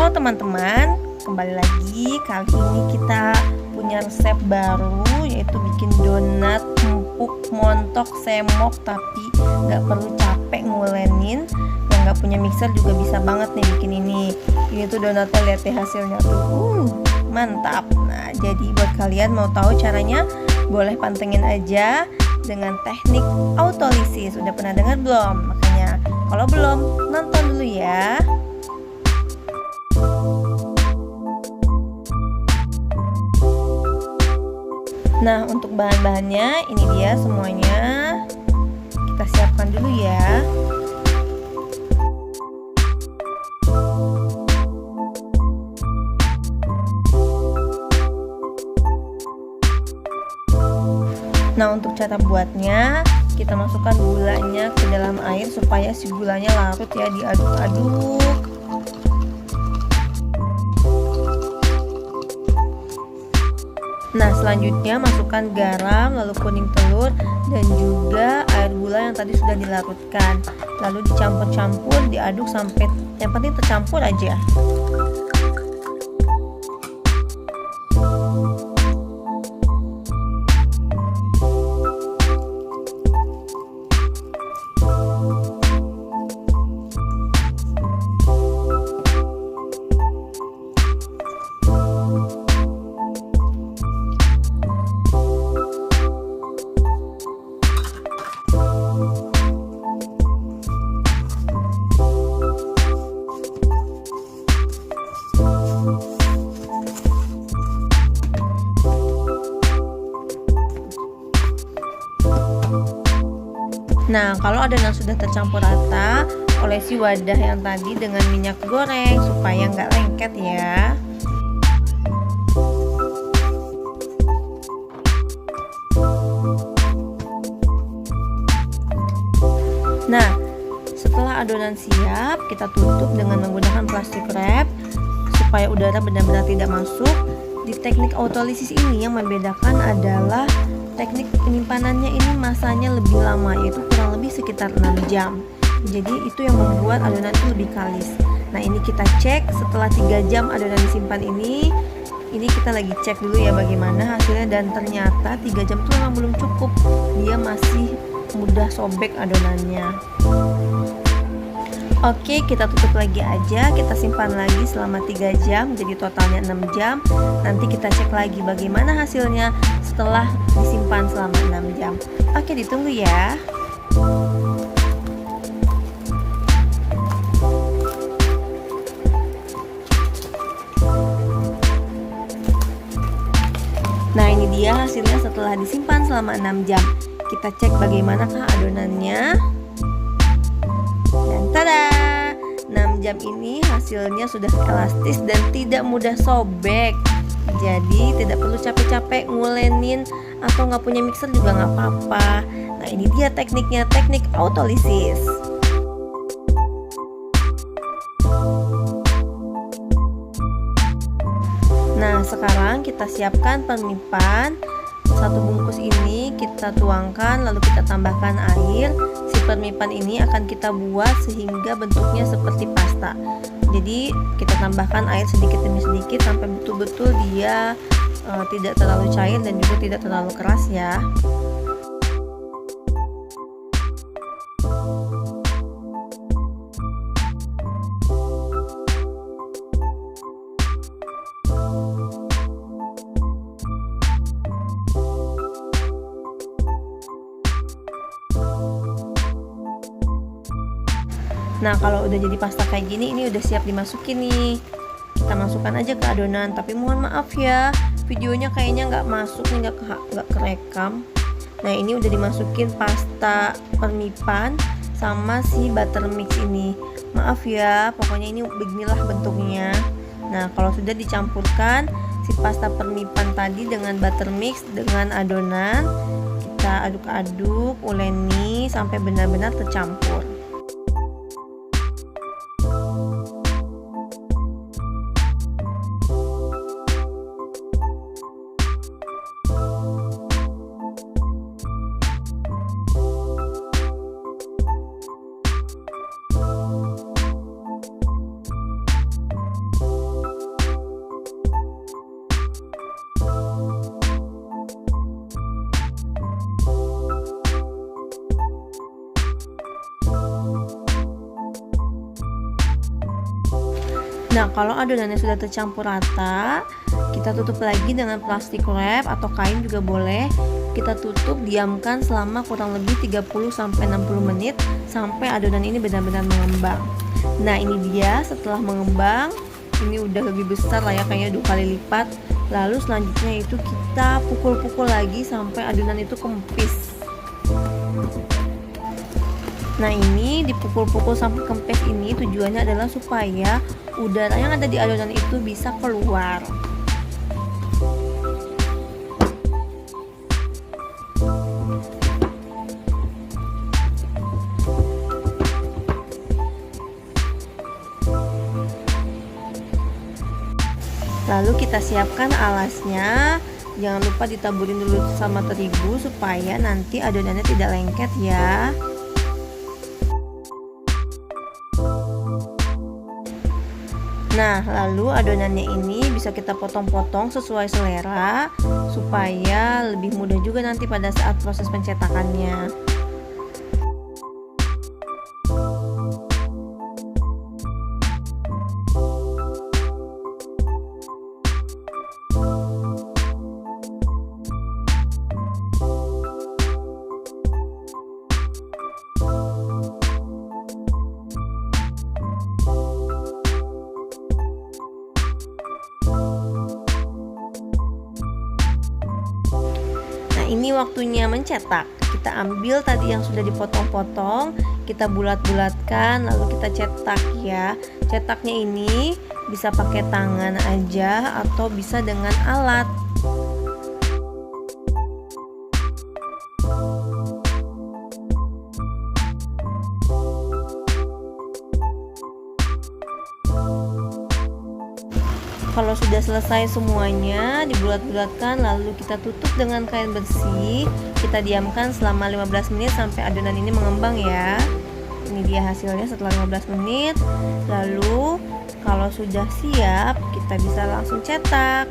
Halo teman-teman, kembali lagi. Kali ini kita punya resep baru, yaitu bikin donat empuk montok semok tapi nggak perlu capek ngulenin. Yang nggak punya mixer juga bisa banget nih bikin ini. Ini tuh donatnya, lihat deh hasilnya tuh, mantap. Nah, jadi buat kalian mau tahu caranya, boleh pantengin aja dengan teknik autolisis. Udah pernah dengar belum? Makanya kalau belum, nonton dulu ya. Nah, untuk bahan-bahannya ini dia semuanya. Kita siapkan dulu ya. Nah, untuk cara buatnya, kita masukkan gulanya ke dalam air supaya si gulanya larut ya, diaduk-aduk. Nah, selanjutnya masukkan garam, lalu kuning telur, dan juga air gula yang tadi sudah dilarutkan. Lalu dicampur-campur, diaduk sampai yang penting tercampur aja. Nah, kalau adonan sudah tercampur rata, olesi wadah yang tadi dengan minyak goreng supaya nggak lengket ya. Nah, setelah adonan siap, kita tutup dengan menggunakan plastik wrap supaya udara benar-benar tidak masuk. Di teknik autolisis ini yang membedakan adalah teknik penyimpanannya ini masanya lebih lama, yaitu kurang lebih sekitar 6 jam. Jadi itu yang membuat adonan itu lebih kalis. Nah, ini kita cek setelah 3 jam adonan disimpan ini kita lagi cek dulu ya bagaimana hasilnya, dan ternyata 3 jam itu memang belum cukup. Dia masih mudah sobek adonannya. Oke, kita tutup lagi aja, kita simpan lagi selama 3 jam, jadi totalnya 6 jam. Nanti kita cek lagi bagaimana hasilnya setelah disimpan selama 6 jam. Oke, ditunggu ya. Nah, ini dia hasilnya setelah disimpan selama 6 jam. Kita cek bagaimanakah adonannya. Dan tada! 6 jam ini hasilnya sudah elastis dan tidak mudah sobek. Jadi tidak perlu capek-capek ngulenin, atau nggak punya mixer juga nggak apa-apa. Nah, ini dia tekniknya, teknik autolisis. Nah, sekarang kita siapkan permipan. Satu bungkus ini kita tuangkan, lalu kita tambahkan air. Si permipan ini akan kita buat sehingga bentuknya seperti pasta. Jadi kita tambahkan air sedikit demi sedikit sampai betul-betul dia tidak terlalu cair dan juga tidak terlalu keras ya. Nah, kalau udah jadi pasta kayak gini, ini udah siap dimasukin nih. Kita masukkan aja ke adonan, tapi mohon maaf ya, videonya kayaknya nggak masuk nih, nggak kerekam. Nah, ini udah dimasukin pasta permipan sama si butter mix ini. Maaf ya, pokoknya ini beginilah bentuknya. Nah, kalau sudah dicampurkan si pasta permipan tadi dengan butter mix dengan adonan, kita aduk-aduk, uleni sampai benar-benar tercampur. Nah, kalau adonannya sudah tercampur rata, kita tutup lagi dengan plastik wrap atau kain juga boleh. Kita tutup, diamkan selama kurang lebih 30-60 menit sampai adonan ini benar-benar mengembang. Nah, ini dia setelah mengembang, ini udah lebih besar lah ya, kayaknya 2 kali lipat. Lalu selanjutnya itu kita pukul-pukul lagi sampai adonan itu kempis. Nah, ini dipukul-pukul sampai kempes ini tujuannya adalah supaya udara yang ada di adonan itu bisa keluar. Lalu kita siapkan alasnya. Jangan lupa ditaburin dulu sama terigu supaya nanti adonannya tidak lengket ya. Nah, lalu adonannya ini bisa kita potong-potong sesuai selera supaya lebih mudah juga nanti pada saat proses pencetakannya. Ini waktunya mencetak. Kita ambil tadi yang sudah dipotong-potong, kita bulat-bulatkan, lalu kita cetak ya. Cetaknya ini bisa pakai tangan aja atau bisa dengan alat. Kalau sudah selesai semuanya dibulat-bulatkan, lalu kita tutup dengan kain bersih. Kita diamkan selama 15 menit sampai adonan ini mengembang ya. Ini dia hasilnya setelah 15 menit. Lalu kalau sudah siap, kita bisa langsung cetak.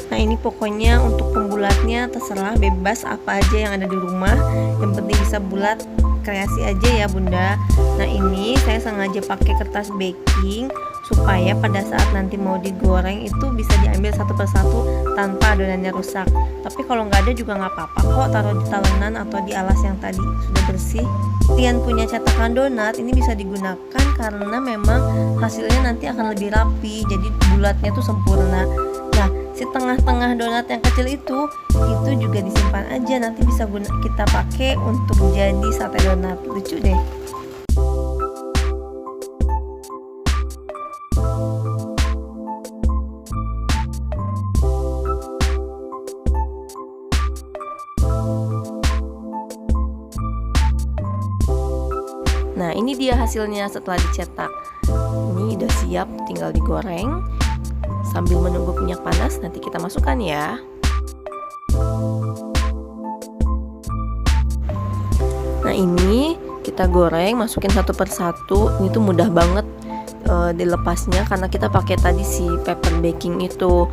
Nah, ini pokoknya untuk pembulatnya terserah, bebas apa aja yang ada di rumah, yang penting bisa bulat, kreasi aja ya bunda. Nah, ini saya sengaja pakai kertas baking supaya pada saat nanti mau digoreng itu bisa diambil satu persatu tanpa adonannya rusak. Tapi kalau nggak ada juga nggak apa-apa kok, taruh di talenan atau di alas yang tadi sudah bersih. Kalian punya cetakan donat ini bisa digunakan karena memang hasilnya nanti akan lebih rapi, jadi bulatnya tuh sempurna. Nah, si tengah-tengah donat yang kecil itu juga disimpan aja, nanti bisa kita pakai untuk jadi sate donat. Lucu deh. Nah, ini dia hasilnya setelah dicetak. Ini udah siap, tinggal digoreng. Sambil menunggu minyak panas, nanti kita masukkan ya. Nah, ini kita goreng, masukin satu persatu. Ini tuh mudah banget dilepasnya karena kita pakai tadi si paper baking itu.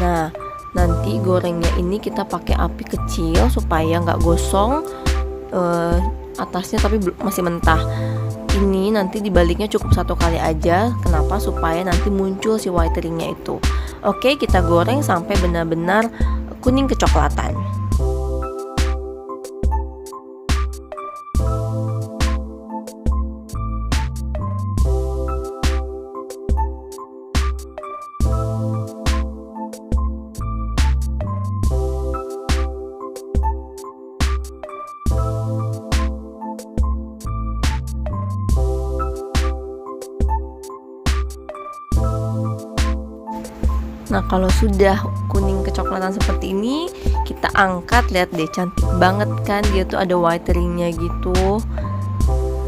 Nah, nanti gorengnya ini kita pakai api kecil supaya nggak gosong atasnya tapi masih mentah. Ini nanti dibaliknya cukup satu kali aja. Kenapa? Supaya nanti muncul si whitening-nya itu. Oke, kita goreng sampai benar-benar kuning kecoklatan. Nah, kalau sudah kuning kecoklatan seperti ini, kita angkat. Lihat deh, cantik banget kan, dia tuh ada whitening-nya gitu.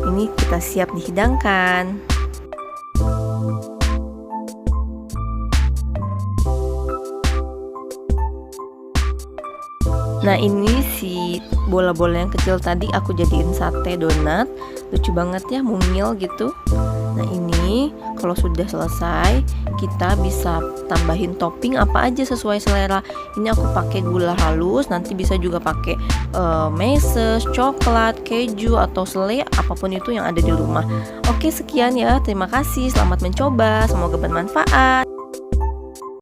Ini kita siap dihidangkan. Nah, ini si bola-bola yang kecil tadi aku jadiin sate donat. Lucu banget ya, mungil gitu. Nah, ini kalau sudah selesai, kita bisa tambahin topping apa aja sesuai selera. Ini aku pakai gula halus, nanti bisa juga pakai meses, coklat, keju atau selai, apapun itu yang ada di rumah. Oke, sekian ya. Terima kasih. Selamat mencoba. Semoga bermanfaat.